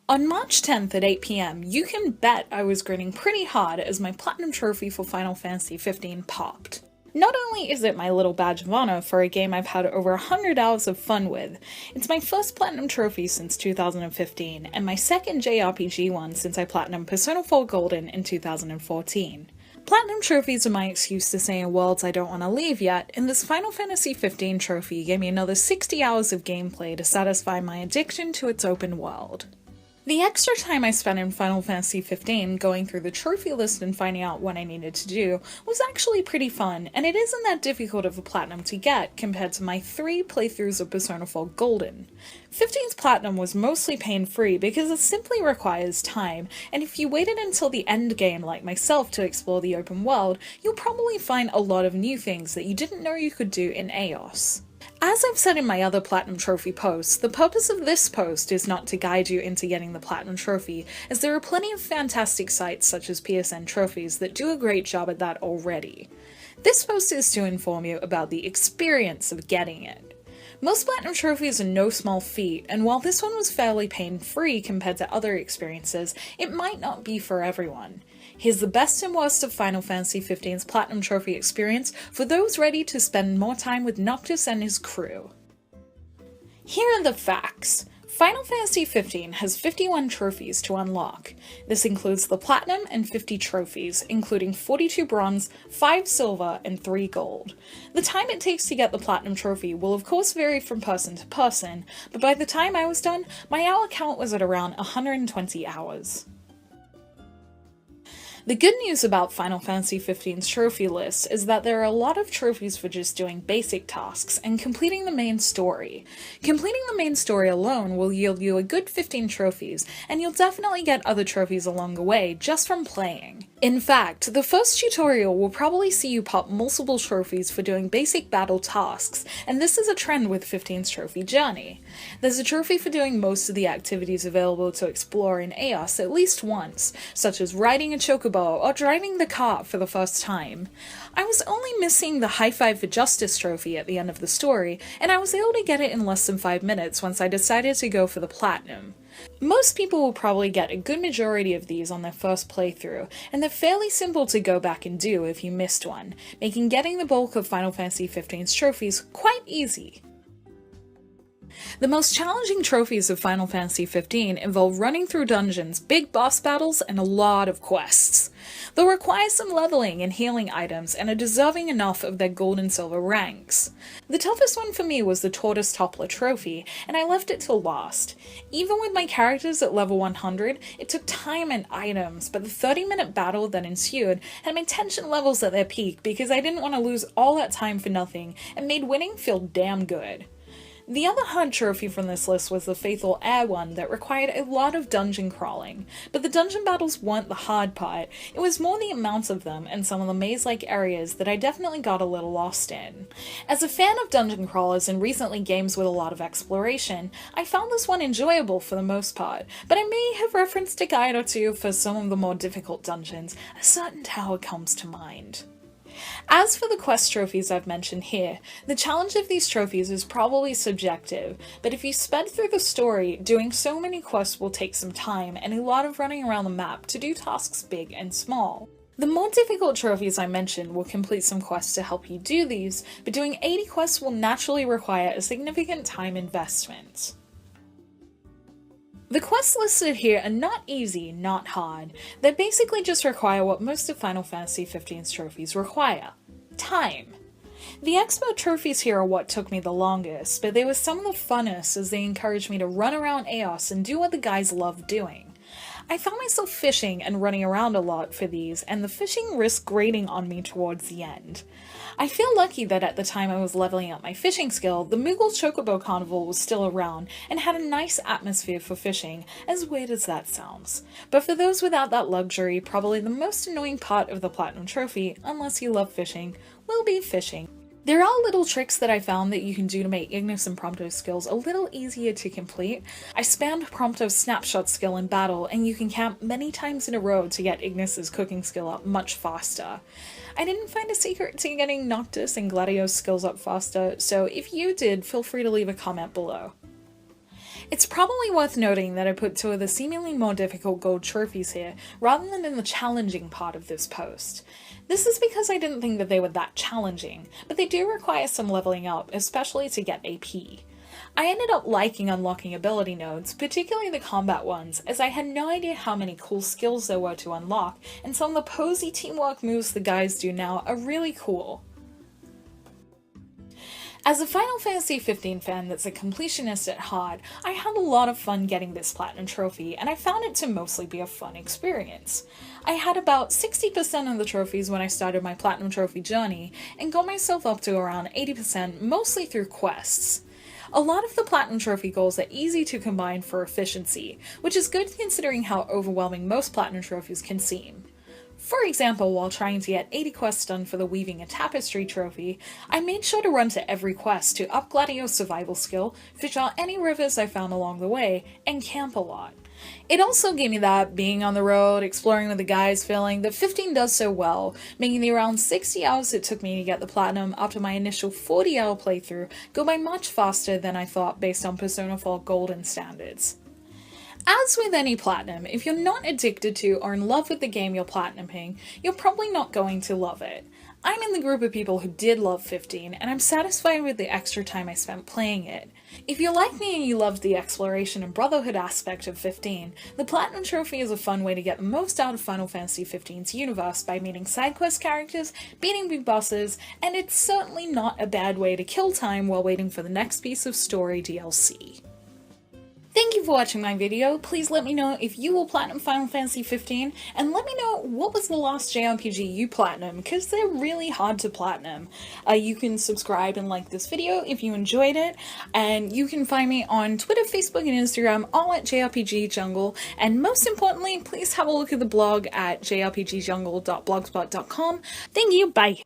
On March 10th at 8 PM, you can bet I was grinning pretty hard as my Platinum Trophy for Final Fantasy XV popped. Not only is it my little badge of honor for a game I've had over 100 hours of fun with, it's my first Platinum Trophy since 2015, and my second JRPG one since I Platinum Persona 4 Golden in 2014. Platinum trophies are my excuse to say in worlds I don't want to leave yet, and this Final Fantasy XV trophy gave me another 60 hours of gameplay to satisfy my addiction to its open world. The extra time I spent in Final Fantasy XV going through the trophy list and finding out what I needed to do was actually pretty fun, and it isn't that difficult of a platinum to get compared to my 3 playthroughs of Persona 4 Golden. 15's platinum was mostly pain-free because it simply requires time, and if you waited until the end game like myself to explore the open world, you'll probably find a lot of new things that you didn't know you could do in Eos. As I've said in my other Platinum Trophy posts, the purpose of this post is not to guide you into getting the Platinum Trophy, as there are plenty of fantastic sites such as PSN Trophies that do a great job at that already. This post is to inform you about the experience of getting it. Most Platinum Trophies are no small feat, and while this one was fairly pain-free compared to other experiences, it might not be for everyone. Here's the best and worst of Final Fantasy XV's Platinum Trophy experience for those ready to spend more time with Noctis and his crew. Here are the facts. Final Fantasy XV has 51 trophies to unlock. This includes the Platinum and 50 trophies, including 42 bronze, 5 silver, and 3 gold. The time it takes to get the Platinum Trophy will of course vary from person to person, but by the time I was done, my hour count was at around 120 hours. The good news about Final Fantasy XV's trophy list is that there are a lot of trophies for just doing basic tasks and completing the main story. Completing the main story alone will yield you a good 15 trophies, and you'll definitely get other trophies along the way just from playing. In fact, the first tutorial will probably see you pop multiple trophies for doing basic battle tasks, and this is a trend with 15's trophy journey. There's a trophy for doing most of the activities available to explore in Eos at least once, such as riding a chocobo or driving the car for the first time. I was only missing the High Five for Justice trophy at the end of the story, and I was able to get it in less than 5 minutes once I decided to go for the Platinum. Most people will probably get a good majority of these on their first playthrough, and they're fairly simple to go back and do if you missed one, making getting the bulk of Final Fantasy XV's trophies quite easy. The most challenging trophies of Final Fantasy XV involve running through dungeons, big boss battles, and a lot of quests. They'll require some leveling and healing items and are deserving enough of their gold and silver ranks. The toughest one for me was the Tortoise Toppler trophy, and I left it till last. Even with my characters at level 100, it took time and items, but the 30-minute battle that ensued had my tension levels at their peak because I didn't want to lose all that time for nothing and made winning feel damn good. The other hard trophy from this list was the Faithful Heir one that required a lot of dungeon crawling, but the dungeon battles weren't the hard part, it was more the amount of them and some of the maze-like areas that I definitely got a little lost in. As a fan of dungeon crawlers and recently games with a lot of exploration, I found this one enjoyable for the most part, but I may have referenced a guide or two for some of the more difficult dungeons. A certain tower comes to mind. As for the quest trophies I've mentioned here, the challenge of these trophies is probably subjective, but if you sped through the story, doing so many quests will take some time and a lot of running around the map to do tasks big and small. The more difficult trophies I mentioned will complete some quests to help you do these, but doing 80 quests will naturally require a significant time investment. The quests listed here are not easy, not hard. They basically just require what most of Final Fantasy XV's trophies require: time. The Expo trophies here are what took me the longest, but they were some of the funnest as they encouraged me to run around Eos and do what the guys love doing. I found myself fishing and running around a lot for these, and the fishing risked grating on me towards the end. I feel lucky that at the time I was leveling up my fishing skill, the Moogle Chocobo Carnival was still around and had a nice atmosphere for fishing, as weird as that sounds. But for those without that luxury, probably the most annoying part of the Platinum Trophy, unless you love fishing, will be fishing. There are little tricks that I found that you can do to make Ignis and Prompto's skills a little easier to complete. I spammed Prompto's snapshot skill in battle, and you can camp many times in a row to get Ignis's cooking skill up much faster. I didn't find a secret to getting Noctis and Gladio's skills up faster, so if you did, feel free to leave a comment below. It's probably worth noting that I put two of the seemingly more difficult gold trophies here, rather than in the challenging part of this post. This is because I didn't think that they were that challenging, but they do require some leveling up, especially to get AP. I ended up liking unlocking ability nodes, particularly the combat ones, as I had no idea how many cool skills there were to unlock, and some of the posy teamwork moves the guys do now are really cool. As a Final Fantasy XV fan that's a completionist at heart, I had a lot of fun getting this Platinum Trophy, and I found it to mostly be a fun experience. I had about 60% of the trophies when I started my Platinum Trophy journey, and got myself up to around 80% mostly through quests. A lot of the Platinum Trophy goals are easy to combine for efficiency, which is good considering how overwhelming most Platinum Trophies can seem. For example, while trying to get 80 quests done for the Weaving a Tapestry trophy, I made sure to run to every quest to up Gladio's survival skill, fish out any rivers I found along the way, and camp a lot. It also gave me that being on the road, exploring with the guys feeling that 15 does so well, making the around 60 hours it took me to get the platinum after my initial 40-hour playthrough go by much faster than I thought based on Persona 4 Golden standards. As with any platinum, if you're not addicted to or in love with the game you're platinuming, you're probably not going to love it. I'm in the group of people who did love 15, and I'm satisfied with the extra time I spent playing it. If you're like me and you loved the exploration and brotherhood aspect of 15, the Platinum Trophy is a fun way to get the most out of Final Fantasy XV's universe by meeting side quest characters, beating big bosses, and it's certainly not a bad way to kill time while waiting for the next piece of story DLC. Thank you for watching my video. Please let me know if you will platinum Final Fantasy XV, and let me know what was the last JRPG you platinum, because they're really hard to platinum. You can subscribe and like this video if you enjoyed it, and you can find me on Twitter, Facebook, and Instagram, all at JRPG Jungle, and most importantly, please have a look at the blog at jrpgjungle.blogspot.com. Thank you, bye!